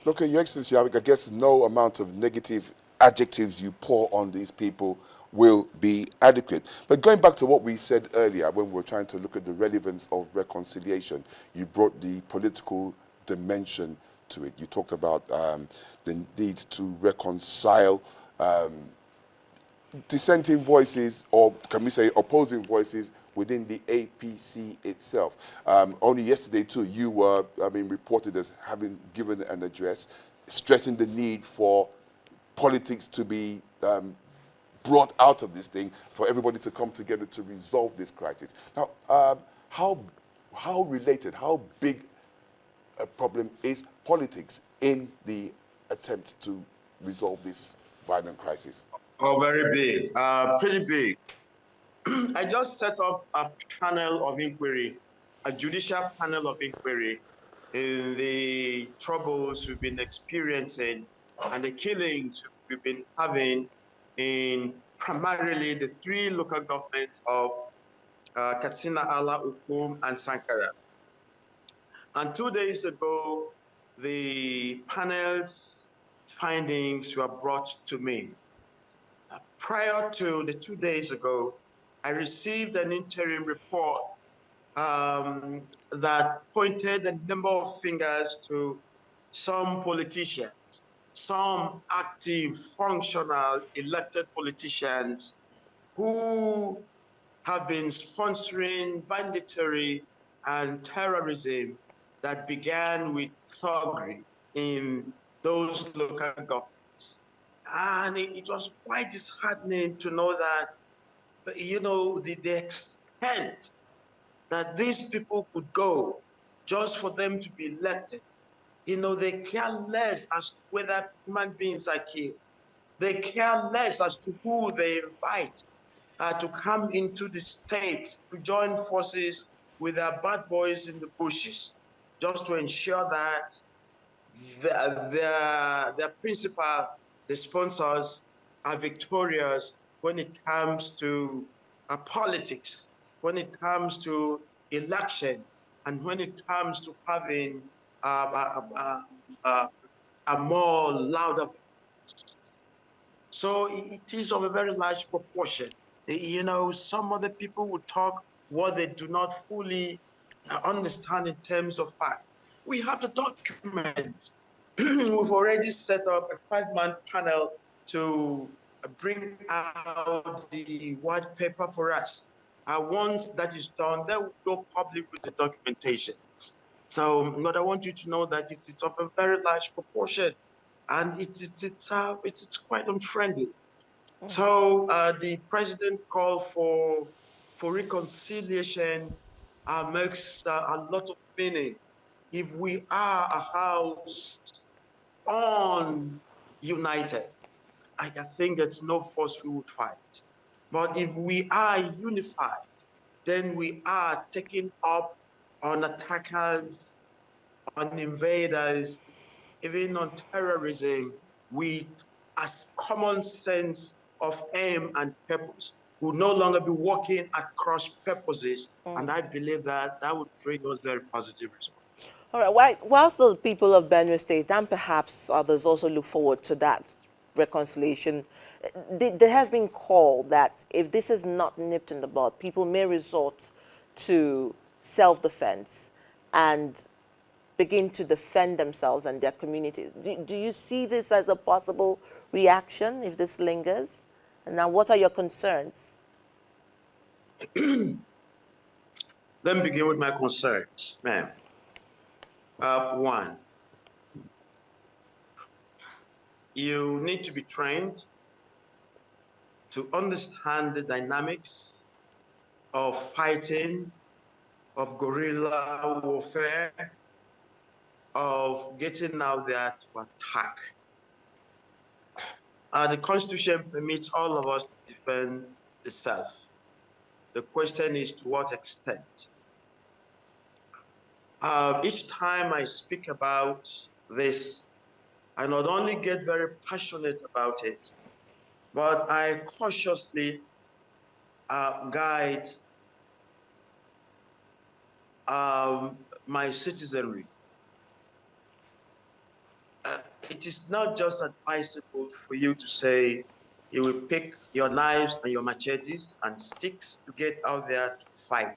Okay, Your Excellency, I guess no amount of negative adjectives you pour on these people will be adequate. But going back to what we said earlier when we were trying to look at the relevance of reconciliation, you brought the political dimension to it. You talked about the need to reconcile um, dissenting voices, or can we say opposing voices within the APC itself. Only yesterday too, you were, I mean, reported as having given an address stressing the need for politics to be brought out of this thing, for everybody to come together to resolve this crisis. Now, how how related, how big a problem is politics in the attempt to resolve this violent crisis? Oh, very big, pretty big. I just set up a panel of inquiry, a judicial panel of inquiry in the troubles we've been experiencing and the killings we've been having in primarily the three local governments of Katsina, Ala, Ukum, and Sankara. And 2 days ago, the panel's findings were brought to me. Prior to the 2 days ago, I received an interim report that pointed a number of fingers to some politicians, some active, functional, elected politicians who have been sponsoring banditry and terrorism that began with thuggery in those local governments. And it was quite disheartening to know that, the extent that these people could go just for them to be elected. They care less as to whether human beings are killed. They care less as to who they invite to come into the state to join forces with their bad boys in the bushes, just to ensure that their principal, the sponsors, are victorious when it comes to politics, when it comes to election, and when it comes to having a more louder. So it is of a very large proportion. Some other people will talk what they do not fully understand in terms of fact. We have the document. We've already set up a 5-man panel to bring out the white paper for us. Once that is done, then we'll go public with the documentation. So, but I want you to know that it is of a very large proportion, and it's quite unfriendly. So the president called for reconciliation makes a lot of meaning. If we are a house ununited, I think it's no force we would fight. But if we are unified, then we are taking up on attackers, on invaders, even on terrorism with a common sense of aim and purpose. We'll no longer be working at cross purposes. And I believe that that would bring us very positive results. All right. Whilst the people of Benue State and perhaps others also look forward to that reconciliation, there has been call that if this is not nipped in the bud, people may resort to self-defense and begin to defend themselves and their communities. Do you see this as a possible reaction if this lingers? And now, what are your concerns? Let me begin with my concerns, ma'am. One, you need to be trained to understand the dynamics of fighting, of guerrilla warfare, of getting out there to attack. The Constitution permits all of us to defend the self. The question is to what extent? Each time I speak about this, I not only get very passionate about it, but I cautiously guide my citizenry. it is not just advisable for you to say you will pick your knives and your machetes and sticks to get out there to fight.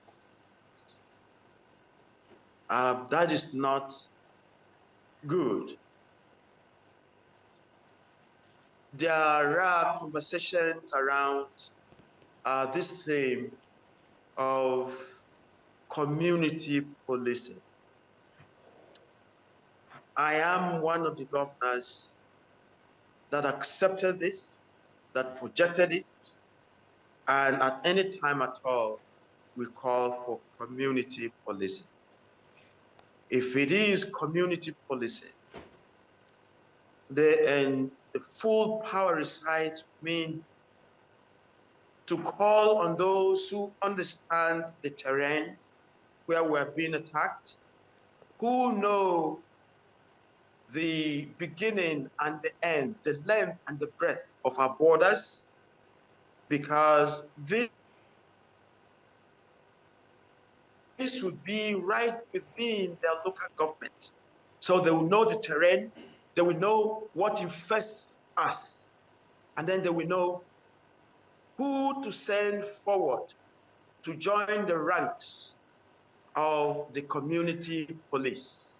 That is not good. There are conversations around this theme of community policing. I am one of the governors that accepted this, that projected it, and at any time at all, we call for community policing. If it is community policing, then the full power resides mean to call on those who understand the terrain where we're being attacked, who know the beginning and the end, the length and the breadth of our borders, because this would be right within their local government. So they will know the terrain, they will know what infests us, and then they will know who to send forward to join the ranks of the community police.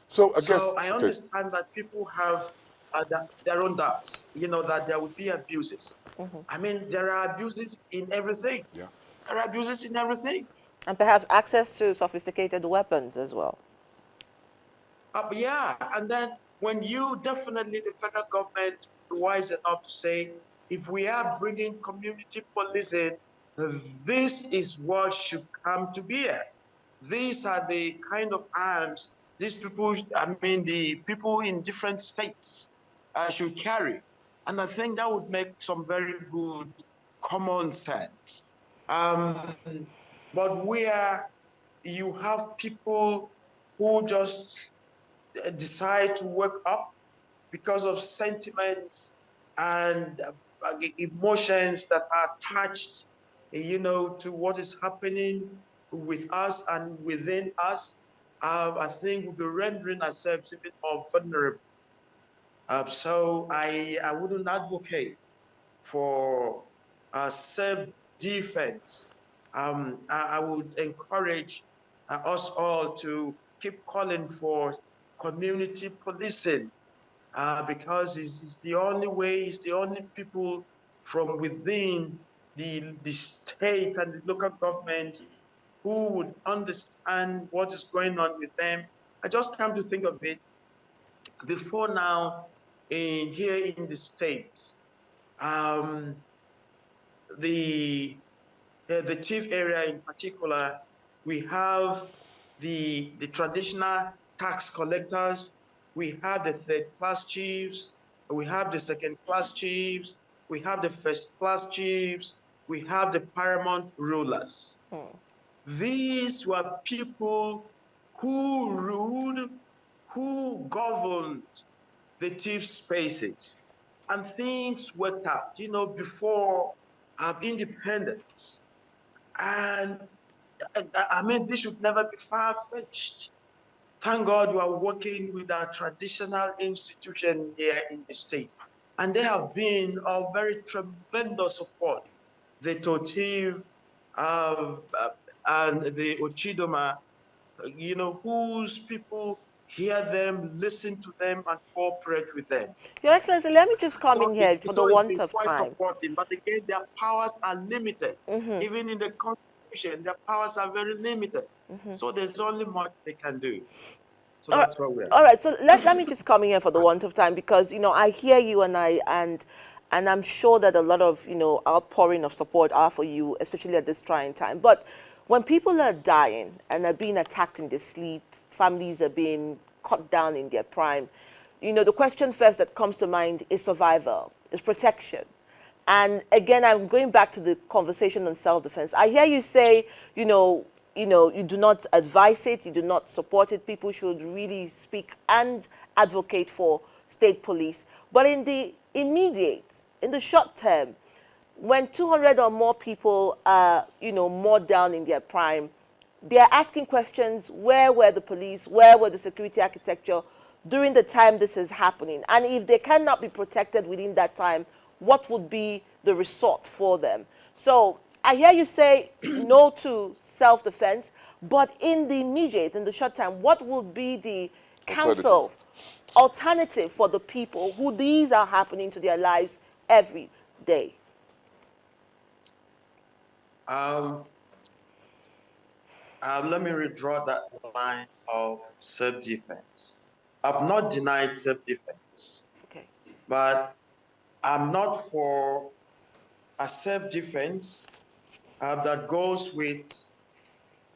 So I guess, So I okay, understand that people have their own doubts, that there will be abuses. I mean, there are abuses in everything. yeah. There are abuses in everything. And perhaps access to sophisticated weapons as well. Yeah, and then when you definitely, the federal government, wise enough to say, if we are bringing community policing, this is what should come to bear. These are the kind of arms these people, I mean, the people in different states should carry. And I think that would make some very good common sense. But where you have people who just decide to work up because of sentiments and emotions that are attached, to what is happening with us and within us, I think we'll be rendering ourselves a bit more vulnerable. So I wouldn't advocate for self-defense. I would encourage us all to keep calling for community policing because it's the only way, it's the only people from within the state and the local government who would understand what is going on with them. I just come to think of it, before now, here in the States, um, the chief area in particular, we have the traditional tax collectors, we have the third class chiefs, we have the second class chiefs, we have the first class chiefs, we have the paramount rulers. These were people who ruled, who governed the chief spaces, and things worked out, before independence. And I mean, this should never be far-fetched. Thank God we are working with our traditional institution here in the state. And they have been of very tremendous support. The Totiv and the Ochidoma, whose people hear them, listen to them, and cooperate with them. Your Excellency, let me just come in here for the So it's want been of quite time. supporting, but again, their powers are limited. Even in the Constitution, their powers are very limited. So there's only much they can do. So All right, that's where we are. all right. So let me just come in here for the want of time because I hear you and I'm sure that a lot of outpouring of support are for you, especially at this trying time. But when people are dying and are being attacked in their sleep, families are being cut down in their prime, the question first that comes to mind is survival, is protection. And again, I'm going back to the conversation on self-defense. I hear you say, you do not advise it, you do not support it. People should really speak and advocate for state police. But in the immediate, in the short term, when 200 or more people are, more down in their prime, they're asking questions: where were the police, where were the security architecture during the time this is happening? And if they cannot be protected within that time, what would be the resort for them? So I hear you say no to self-defense, but in the immediate, in the short time, what would be the Alternative. counsel, alternative for the people who these are happening to their lives every day? Um, Let me redraw that line of self-defense. I've not denied self-defense, Okay. but I'm not for a self-defense that goes with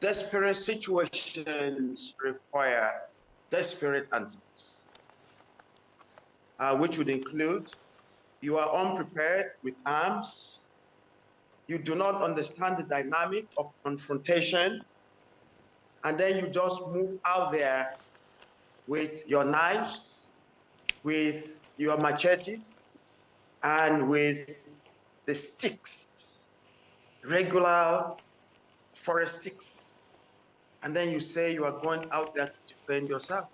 desperate situations require desperate answers, which would include you are unprepared with arms, you do not understand the dynamic of confrontation, and then you just move out there with your knives, with your machetes, and with the sticks, regular forest sticks. And then you say you are going out there to defend yourself.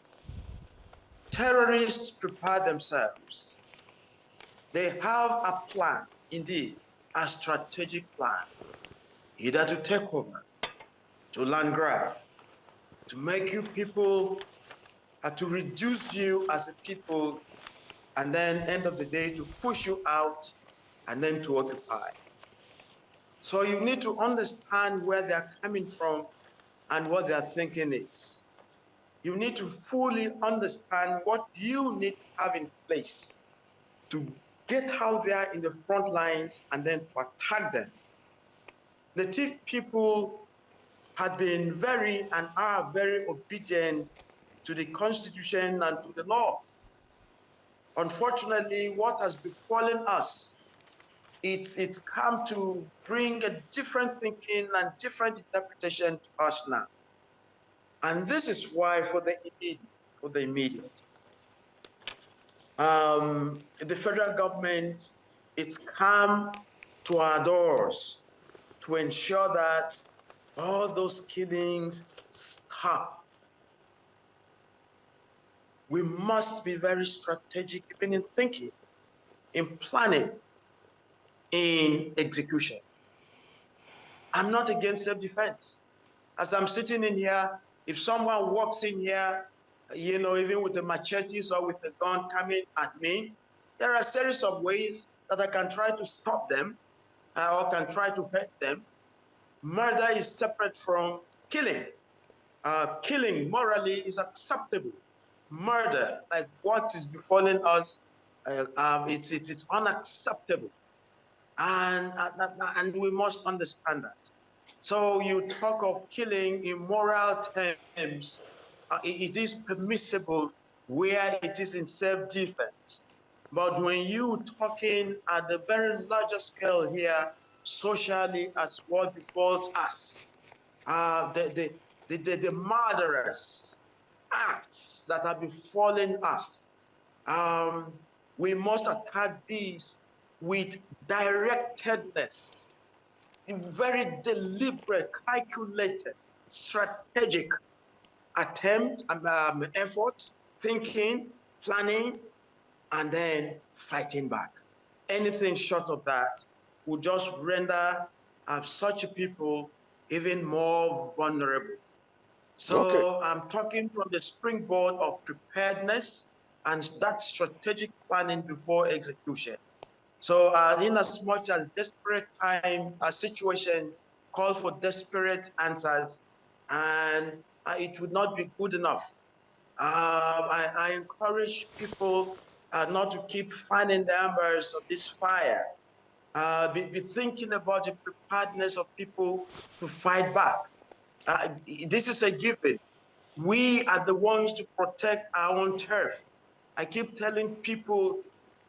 Terrorists prepare themselves. They have a plan, indeed, a strategic plan, either to take over, to land grab, to make you people, to reduce you as a people, and then end of the day to push you out and then to occupy. So you need to understand where they're coming from and what their thinking is. You need to fully understand what you need to have in place to get out there in the front lines and then to attack them. The Native people had been very and are very obedient to the Constitution and to the law. Unfortunately, what has befallen us, it's come to bring a different thinking and different interpretation to us now. And this is why for the immediate, the federal government, it's come to our doors to ensure that all those killings stop. We must be very strategic, even in thinking, in planning, in execution. I'm not against self-defense. As I'm sitting in here, if someone walks in here, even with the machetes or with the gun coming at me, there are a series of ways that I can try to stop them or can try to hurt them. Murder is separate from killing. Killing morally is acceptable. Murder, like what is befalling us, it's unacceptable. And we must understand that. So you talk of killing in moral terms, it is permissible where it is in self-defense. But when you talking at the very larger scale here, socially, as what befalls us, the murderous acts that are befalling us, we must attack these with directedness, very deliberate, calculated, strategic attempt, effort, thinking, planning, and then fighting back. Anything short of that will just render such people even more vulnerable. So I'm talking from the springboard of preparedness and that strategic planning before execution. So in as much as desperate time situations call for desperate answers, and it would not be good enough. I encourage people not to keep finding the embers of this fire. Be thinking about the preparedness of people to fight back. This is a given. We are the ones to protect our own turf. I keep telling people,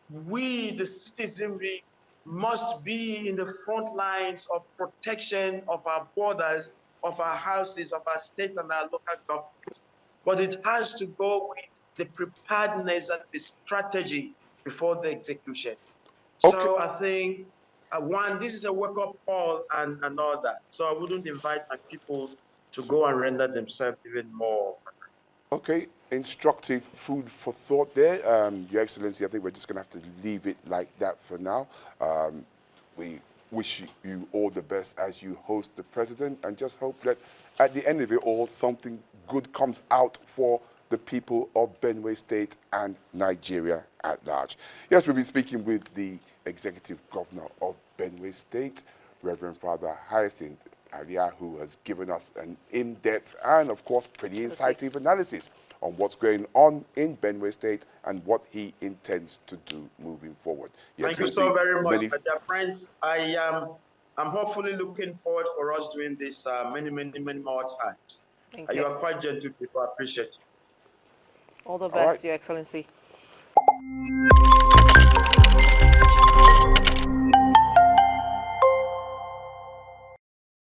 we, the citizenry, must be in the front lines of protection of our borders, of our houses, of our state and our local governments. But it has to go with the preparedness and the strategy before the execution. So I think, one, this is a wake-up call and all that. So I wouldn't invite my people to go and render themselves even more. Okay, instructive food for thought there. Your Excellency, I think we're just going to have to leave it like that for now. We wish you all the best as you host the president and just hope that at the end of it all, something good comes out for the people of Benue State and Nigeria at large. Yes, we'll be speaking with the Executive Governor of Benue State, Reverend Father Insecurity-Alia, who has given us an in-depth and, of course, pretty insightful analysis on what's going on in Benue State and what he intends to do moving forward. Thank you so very much, my dear friends. I'm hopefully looking forward for us doing this many more times. Thank You you. are quite gentle people. I appreciate you. All the All best, right. Your Excellency.